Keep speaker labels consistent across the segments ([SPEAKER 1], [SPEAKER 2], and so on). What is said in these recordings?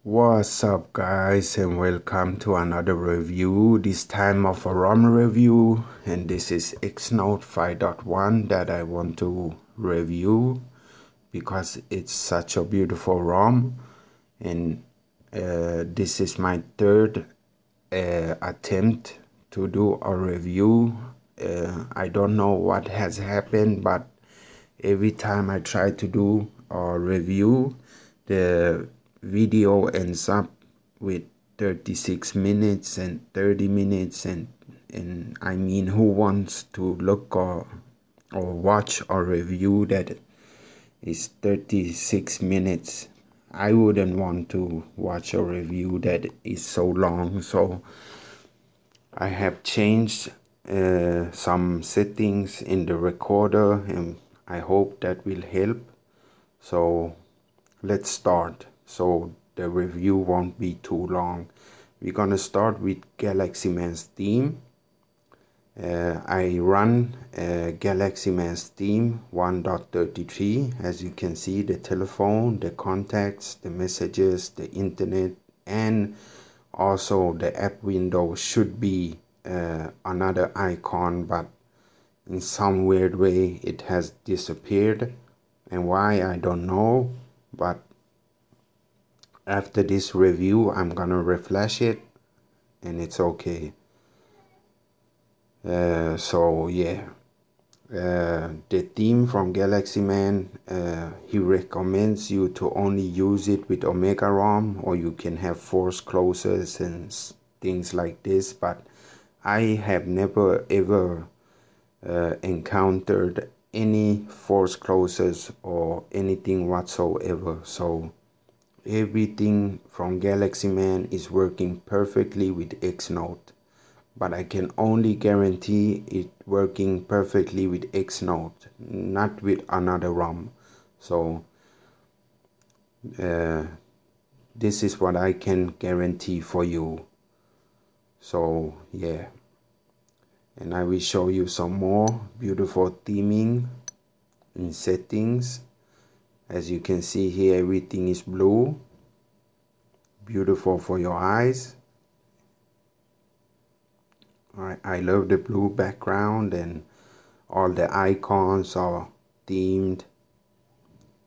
[SPEAKER 1] What's up guys, and welcome to another review, this time of a ROM review, and this is XNote 5.1 that I want to review because it's such a beautiful ROM. And this is my third attempt to do a review. I don't know what has happened, but every time I try to do a review, the video ends up with 36 minutes and 30 minutes, and I mean, who wants to look or watch a review that is 36 minutes? I wouldn't want to watch a review that is so long. So I have changed some settings in the recorder, and I hope that will help. So let's start, so the review won't be too long. We're gonna start with Galaxyman's theme. I run Galaxyman's theme 1.33. As you can see, the telephone, the contacts, the messages, the internet, and also the app window should be another icon, but in some weird way it has disappeared, and why I don't know. But after this review I'm gonna refresh it and it's okay. So yeah, the theme from Galaxyman, he recommends you to only use it with omegarom, or you can have force closers and things like this, but I have never ever encountered any force closers or anything whatsoever. So everything from Galaxyman is working perfectly with XNote, but I can only guarantee it working perfectly with XNote, not with another ROM. So this is what I can guarantee for you. So yeah, and I will show you some more beautiful theming in settings. As you can see here, everything is blue, beautiful for your eyes. I love the blue background, and all the icons are themed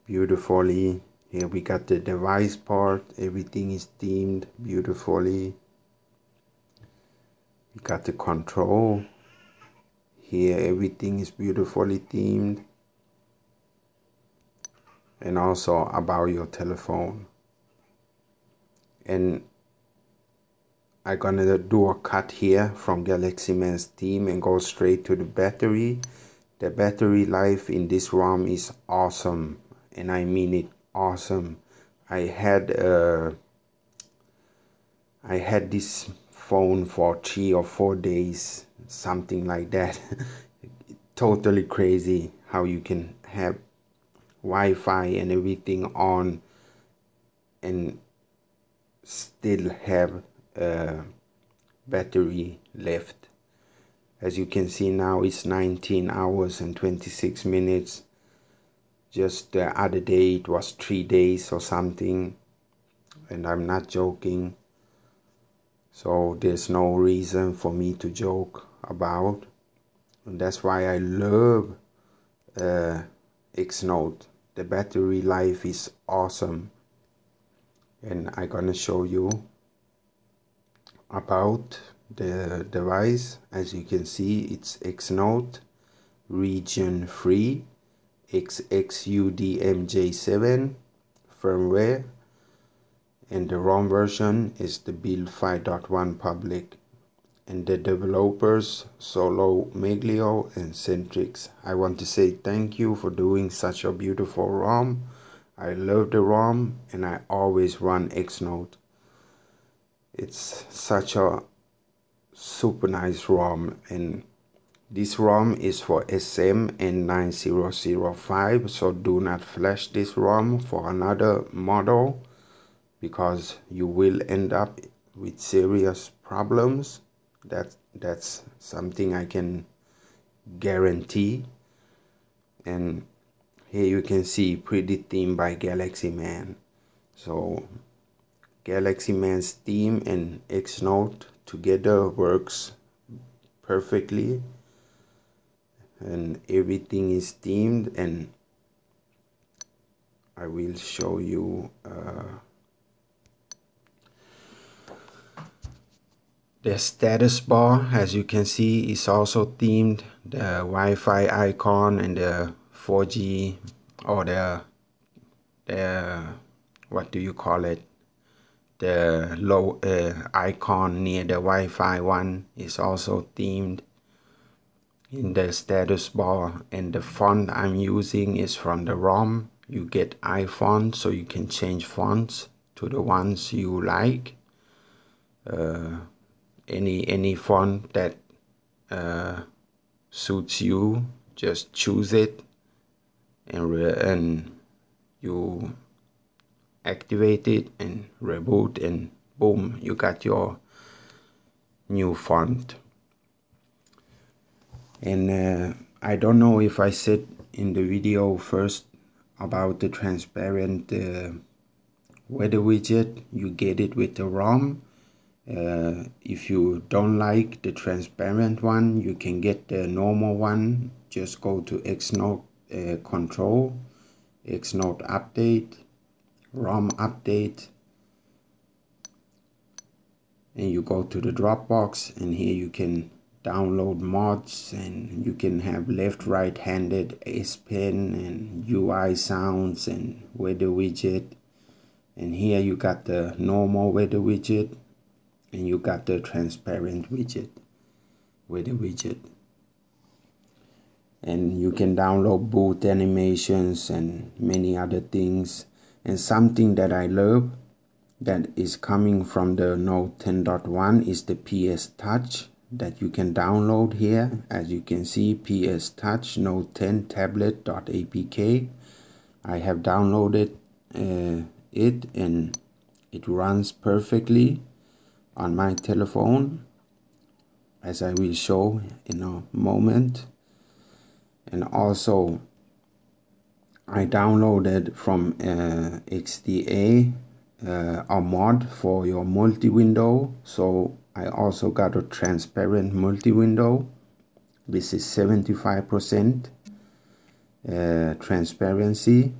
[SPEAKER 1] beautifully. Here we got the device part, everything is themed beautifully. We got the control here, everything is beautifully themed, and also about your telephone. And I'm gonna do a cut here from Galaxyman's theme and go straight to the battery. The battery life in this ROM is awesome, and I mean it, awesome. I had this phone for 3 or 4 days, something like that. Totally crazy how you can have Wi-Fi and everything on and still have battery left. As you can see now, it's 19 hours and 26 minutes. Just the other day it was 3 days or something, and I'm not joking. So there's no reason for me to joke about, and that's why I love XNote. The battery life is awesome, and I'm gonna show you about the device. As you can see, it's XNote region 3 XXUDMJ7 firmware, and the ROM version is the build 5.1 public, and the developers Solo Meglio and Centrix. I want to say thank you for doing such a beautiful ROM. I love the ROM, and I always run XNote. It's such a super nice ROM, and this ROM is for SM-N9005, so do not flash this ROM for another model, because you will end up with serious problems. That's something I can guarantee. And here you can see pretty theme by Galaxyman. So Galaxyman's theme and XNote together works perfectly, and everything is themed, and I will show you the status bar. As you can see, is also themed. The Wi-Fi icon and the 4G, or the what do you call it, the low icon near the Wi-Fi one is also themed in the status bar. And the font I'm using is from the ROM. You get iFont, so you can change fonts to the ones you like. Any font that suits you, just choose it, and you activate it and reboot, and boom, you got your new font. And I don't know if I said in the video first about the transparent weather widget. You get it with the ROM. If you don't like the transparent one, you can get the normal one. Just go to XNote control, XNote update, ROM update, and you go to the Dropbox, and here you can download mods, and you can have left right handed S-Pen and UI sounds and weather widget. And here you got the normal weather widget, and you got the transparent weather widget. And you can download boot animations and many other things. And something that I love that is coming from the Note 10.1 is the PS Touch that you can download here. As you can see, PS Touch Note 10 tablet.apk. I have downloaded it, and it runs perfectly on my telephone, as I will show in a moment. And also I downloaded from XDA a mod for your multi-window, so I also got a transparent multi-window. This is 75% transparency.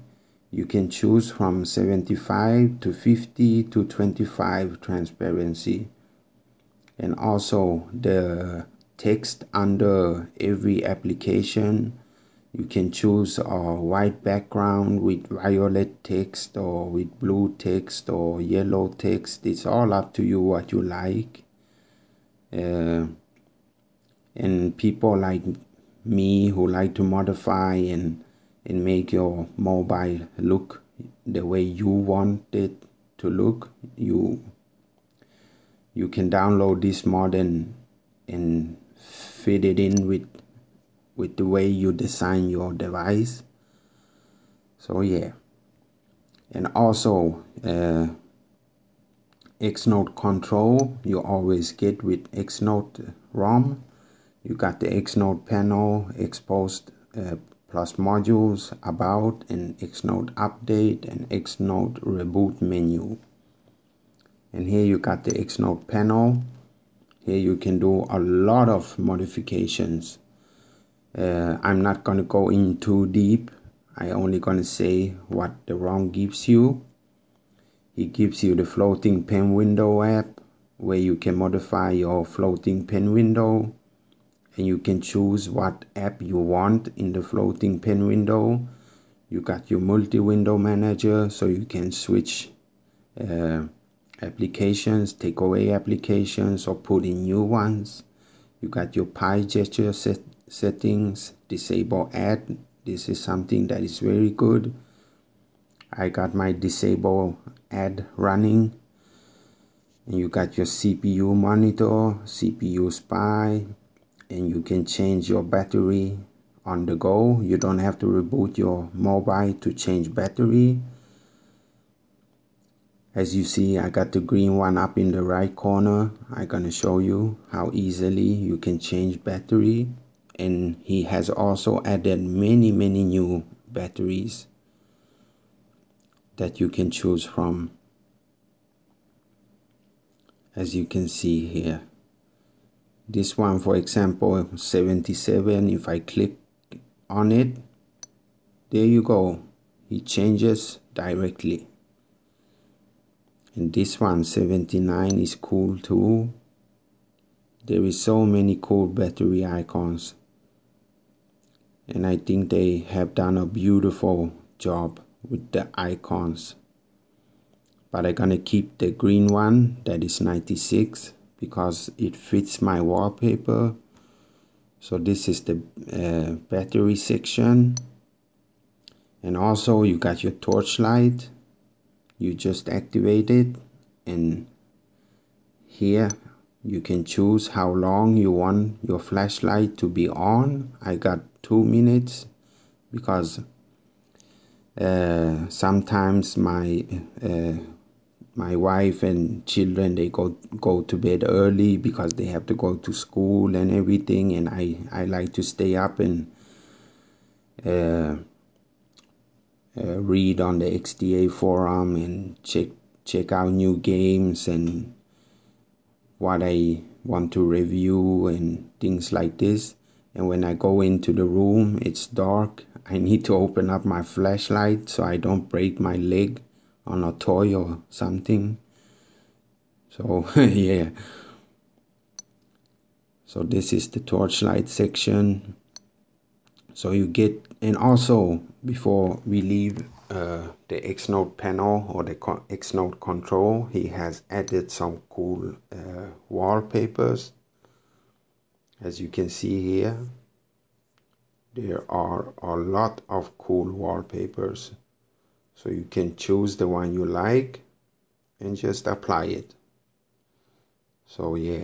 [SPEAKER 1] You can choose from 75 to 50 to 25 transparency. And also the text under every application, you can choose a white background with violet text, or with blue text, or yellow text. It's all up to you what you like. And people like me who like to modify and make your mobile look the way you want it to look, you can download this mod and fit it in with the way you design your device. So yeah. And also XNote control you always get with XNote ROM. You got the XNote panel, Xposed plus modules, about, and XNote update, and XNote reboot menu. And here you got the XNote panel. Here you can do a lot of modifications. I'm not gonna go in too deep. I only gonna say what the ROM gives you. It gives you the floating pen window app, where you can modify your floating pen window, and you can choose what app you want in the floating pen window. You got your multi-window manager, so you can switch applications, take away applications, or put in new ones. You got your pie gesture settings, disable ad. This is something that is very good. I got my disable ad running. And you got your CPU monitor, CPU spy, and you can change your battery on the go. You don't have to reboot your mobile to change battery. As you see, I got the green one up in the right corner. I'm gonna show you how easily you can change battery. And he has also added many new batteries that you can choose from. as you can see here. This one, for example, 77, if I click on it, there you go, it changes directly. And this one, 79, is cool too. There is so many cool battery icons, and I think they have done a beautiful job with the icons. But I'm gonna keep the green one, that is 96, because it fits my wallpaper. So this is the battery section. And also you got your torchlight. You just activate it, and here you can choose how long you want your flashlight to be on. I got 2 minutes because sometimes my wife and children, they go to bed early because they have to go to school and everything, and I like to stay up and read on the XDA forum and check out new games and what I want to review and things like this. And when I go into the room, it's dark. I need to open up my flashlight so I don't break my leg on a toy or something. So yeah, so this is the torchlight section. So you get, and also before we leave the XNote panel or the XNote control, he has added some cool wallpapers. As you can see here, there are a lot of cool wallpapers. So you can choose the one you like and just apply it. So yeah,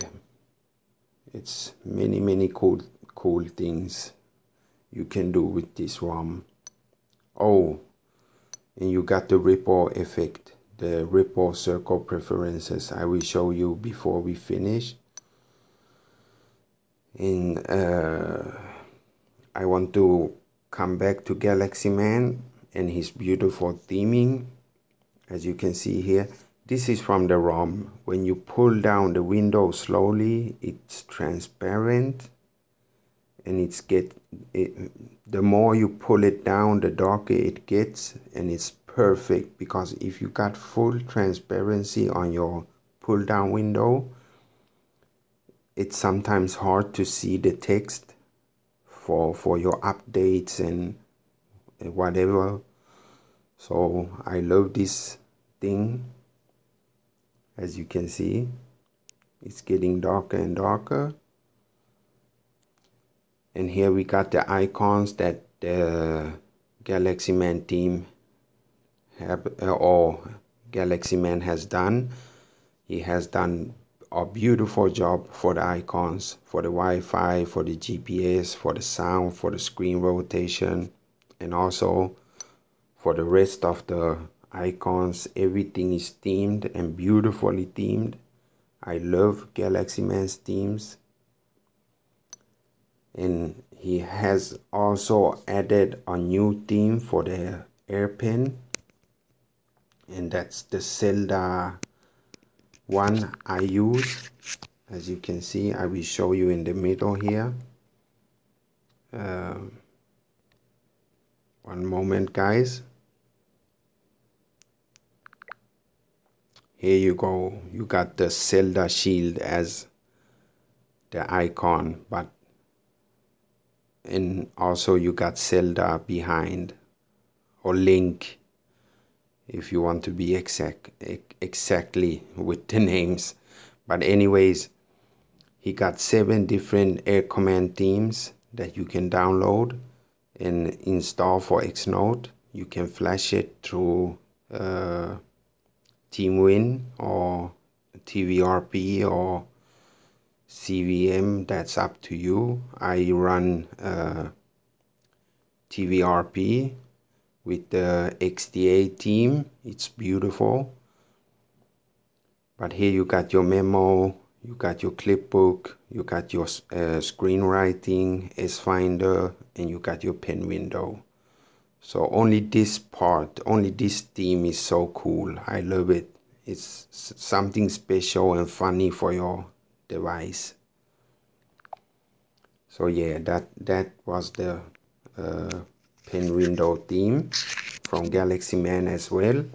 [SPEAKER 1] it's many cool things you can do with this ROM. Oh, and you got the ripple effect, the ripple circle preferences. I will show you before we finish. And I want to come back to Galaxyman and his beautiful theming. As you can see here, this is from the ROM. When you pull down the window slowly, it's transparent, and the more you pull it down, the darker it gets, and it's perfect, because if you got full transparency on your pull down window, it's sometimes hard to see the text for your updates and whatever. So I love this thing. As you can see, it's getting darker and darker. And here we got the icons that the Galaxyman team have, or Galaxyman has done. He has done a beautiful job for the icons, for the Wi-Fi, for the GPS, for the sound, for the screen rotation, and also for the rest of the icons. Everything is themed and beautifully themed. I love Galaxyman's themes. And he has also added a new theme for the airpen, and that's the Zelda one I use. As you can see, I will show you in the middle here. One moment, guys. Here you go. You got the Zelda shield as the icon, and also you got Zelda behind, or Link, if you want to be exactly with the names. But anyways, he got 7 different air command themes that you can download and install for XNote. You can flash it through TeamWin or TVRP or CVM. That's up to you. I run TVRP with the XDA team. It's beautiful. But here you got your memo, you got your clipbook, you got your screenwriting, S-Finder, and you got your pen window. So only this part, only this theme is so cool. I love it. it's something special and funny for your device. So yeah, that was the pen window theme from Galaxyman as well.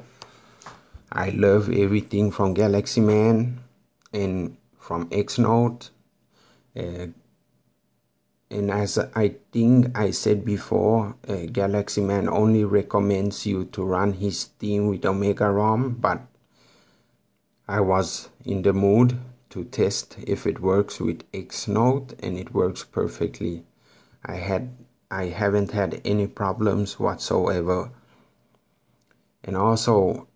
[SPEAKER 1] I love everything from Galaxyman and from XNote. And as I think I said before, Galaxyman only recommends you to run his theme with omegarom, but I was in the mood to test if it works with XNote, and it works perfectly. I haven't had any problems whatsoever. And also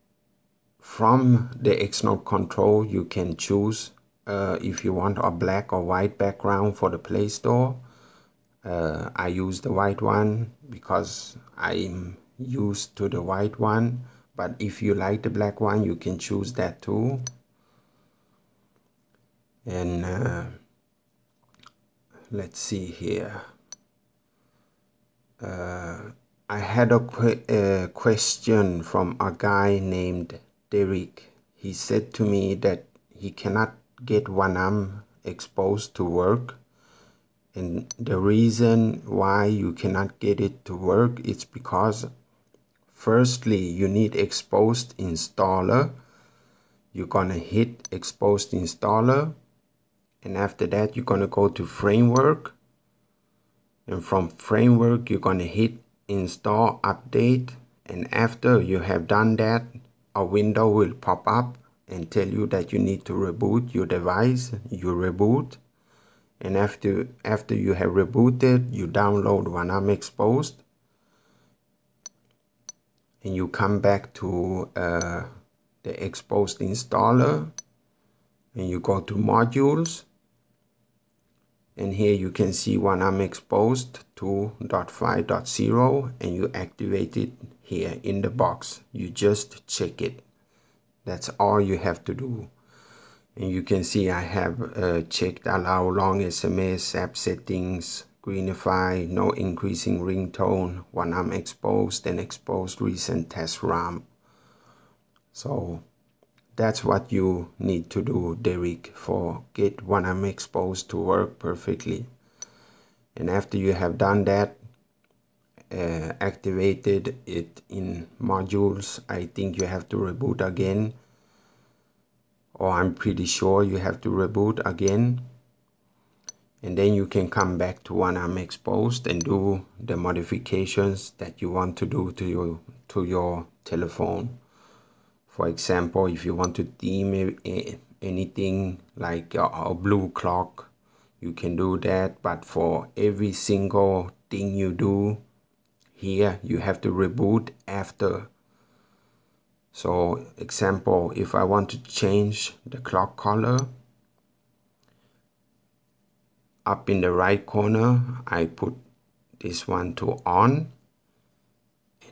[SPEAKER 1] from the XNote control, you can choose if you want a black or white background for the Play Store. I use the white one because I'm used to the white one, but if you like the black one, you can choose that too. And let's see here. I had a question from a guy named Derek. He said to me that he cannot get one Xposed to work. And the reason why you cannot get it to work is because firstly, you need Xposed installer. You're gonna hit Xposed installer, and after that you're gonna go to framework, and from framework you're gonna hit install update, and after you have done that, a window will pop up and tell you that you need to reboot your device. You reboot, and after you have rebooted, you download Xposed, and you come back to the Xposed installer, and you go to modules, and here you can see Xposed 2.5.0, and you activate it here in the box. You just check it. That's all you have to do. And you can see I have checked allow long SMS, app settings, greenify, no increasing ringtone, Xposed, and Xposed recent test RAM. So that's what you need to do, Derek, for get Xposed to work perfectly. And after you have done that, activated it in modules, I think you have to reboot again, or I'm pretty sure you have to reboot again, and then you can come back to Xposed and do the modifications that you want to do to your telephone. For example, if you want to theme anything like a blue clock, you can do that, but for every single thing you do here, you have to reboot after. So example, if I want to change the clock color, up in the right corner, I put this one to on.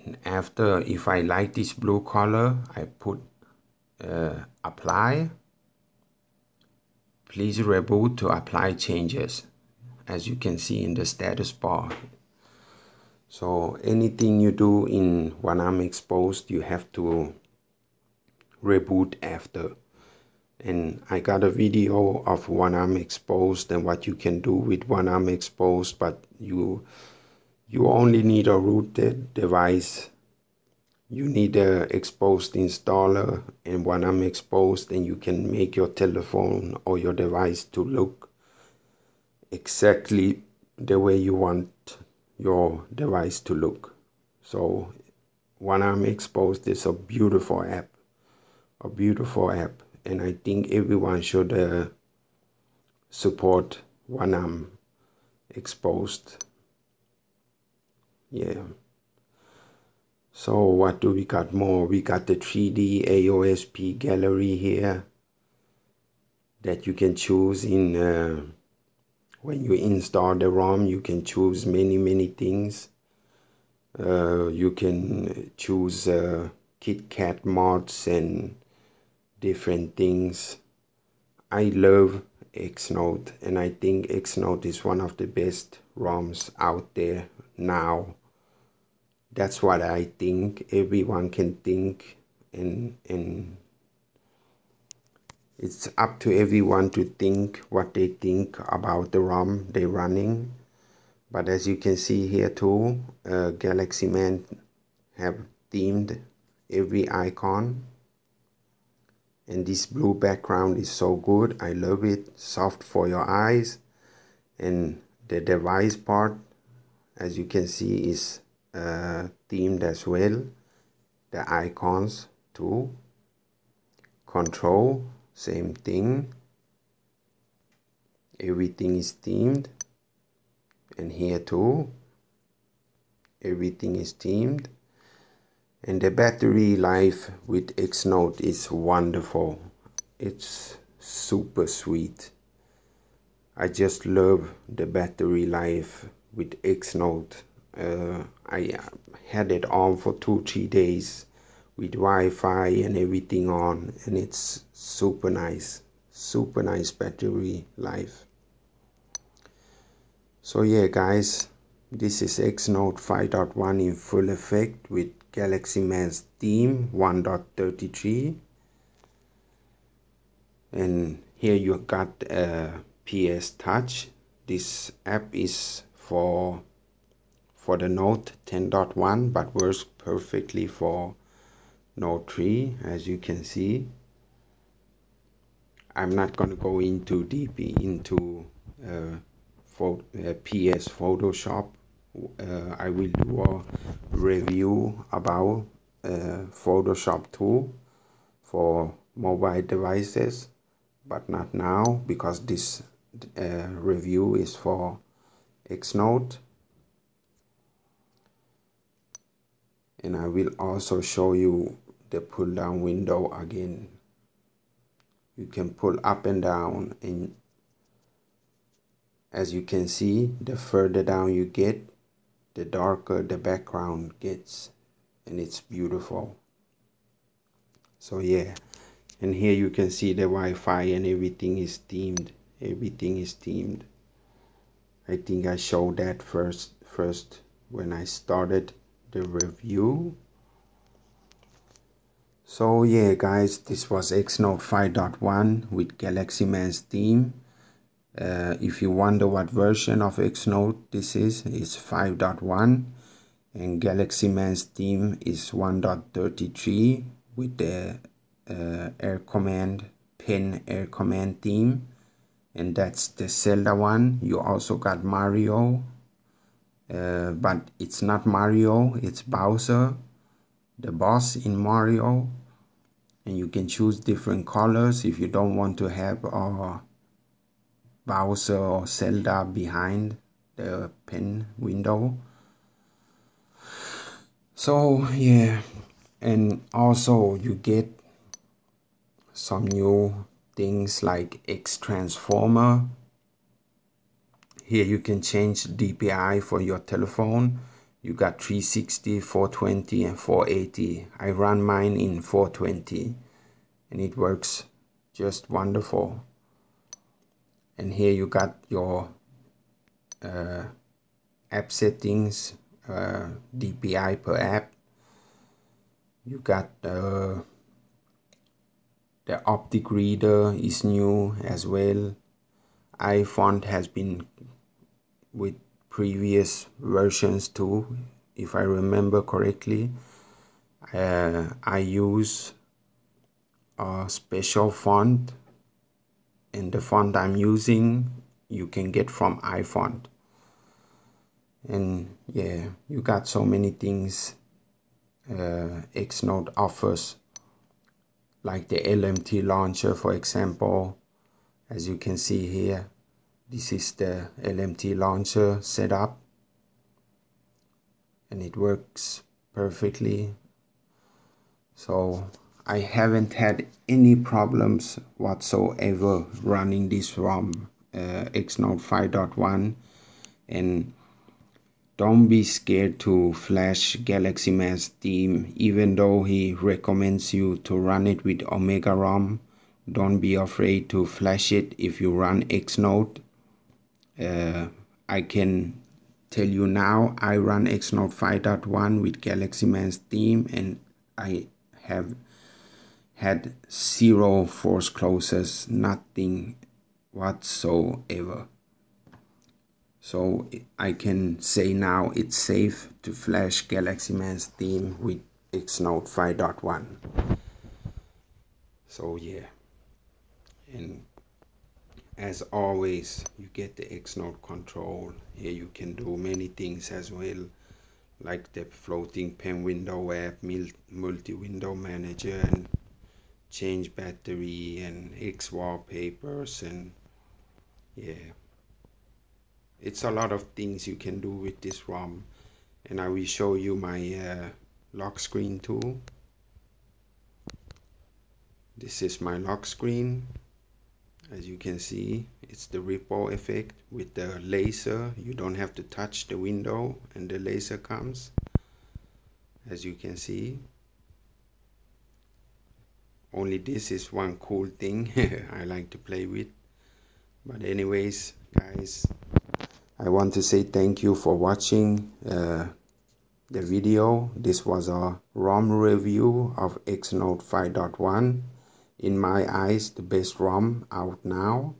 [SPEAKER 1] And after, if I like this blue color, I put apply. Please reboot to apply changes, as you can see in the status bar. So anything you do in Xposed, you have to reboot after. And I got a video of Xposed and what you can do with Xposed, but you only need a rooted device. You need a Xposed installer and Xposed, and you can make your telephone or your device to look exactly the way you want your device to look. So Xposed is a beautiful app, and I think everyone should support Xposed. Yeah. So what do we got more? We got the 3D AOSP gallery here that you can choose in when you install the ROM. You can choose many things. You can choose KitKat mods and different things. I love XNote, and I think XNote is one of the best ROMs out there now. That's what I think. Everyone can think and It's up to everyone to think what they think about the ROM they're running. But as you can see here too, Galaxyman have themed every icon. And this blue background is so good. I love it. Soft for your eyes. And the device part, as you can see, is themed as well. The icons too. Control, same thing. Everything is themed. And here too, everything is themed. And the battery life with XNote is wonderful. It's super sweet. I just love the battery life with XNote. I had it on for 2-3 days with Wi-Fi and everything on, and it's super nice battery life. So yeah guys, this is XNote 5.1 in full effect with Galaxyman's theme 1.33, and here you got PS Touch. This app is for the Note 10.1 but works perfectly for Note 3, as you can see. I'm not going to go into deeply into PS Photoshop. I will do a review about Photoshop tool for mobile devices, but not now because this review is for XNote. And I will also show you the pull down window again. You can pull up and down, and as you can see, the further down you get, the darker the background gets, and it's beautiful. So yeah, and here you can see the Wi-Fi and everything is themed. Everything is themed. I think I showed that first when I started the review. So yeah guys, this was XNote 5.1 with Galaxyman's theme. If you wonder what version of XNote this is, it's 5.1, and Galaxyman's theme is 1.33 with the pen air command theme, and that's the Zelda one. You also got Mario, but it's not Mario, it's Bowser, the boss in Mario, and you can choose different colors if you don't want to have Bowser or Zelda behind the pen window. So yeah, and also you get some new things like X transformer. Here you can change DPI for your telephone. You got 360, 420 and 480. I run mine in 420 and it works just wonderful. And here you got your app settings, DPI per app. You got the optic reader is new as well. iFont has been with previous versions too, if I remember correctly. I use a special font, and the font I'm using you can get from iFont. And yeah, you got so many things XNote offers, like the LMT launcher, for example. As you can see here, this is the LMT launcher setup, and it works perfectly. So I haven't had any problems whatsoever running this ROM, XNote 5.1. And don't be scared to flash Galaxyman's theme, even though he recommends you to run it with omegarom. Don't be afraid to flash it if you run XNote. I can tell you now, I run XNote 5.1 with Galaxyman's theme, and I have had 0 force closes, nothing whatsoever. So I can say now it's safe to flash Galaxyman's theme with XNote 5.1. So yeah, and as always, you get the XNote control. Here you can do many things as well, like the floating pen window app, multi-window manager, and change battery, and X wallpapers, and yeah, it's a lot of things you can do with this ROM. And I will show you my lock screen tool. This is my lock screen. As you can see, it's the ripple effect with the laser. You don't have to touch the window and the laser comes, as you can see. Only this is one cool thing I like to play with. But anyways, guys, I want to say thank you for watching the video. This was a ROM review of XNote 5.1. In my eyes, the best ROM out now.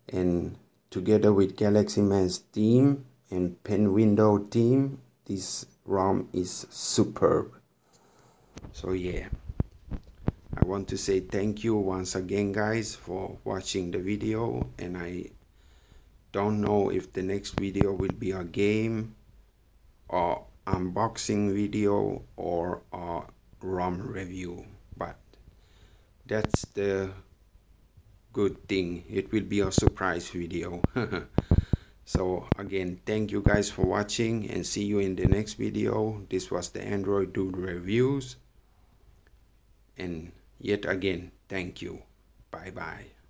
[SPEAKER 1] And together with Galaxyman's theme and pen window theme, this ROM is superb. So yeah, I want to say thank you once again, guys, for watching the video. And I don't know if the next video will be a game or unboxing video or a ROM review, but that's the good thing. It will be a surprise video. So again, thank you guys for watching, and see you in the next video. This was the Android Dude Reviews, and yet again, thank you. Bye bye.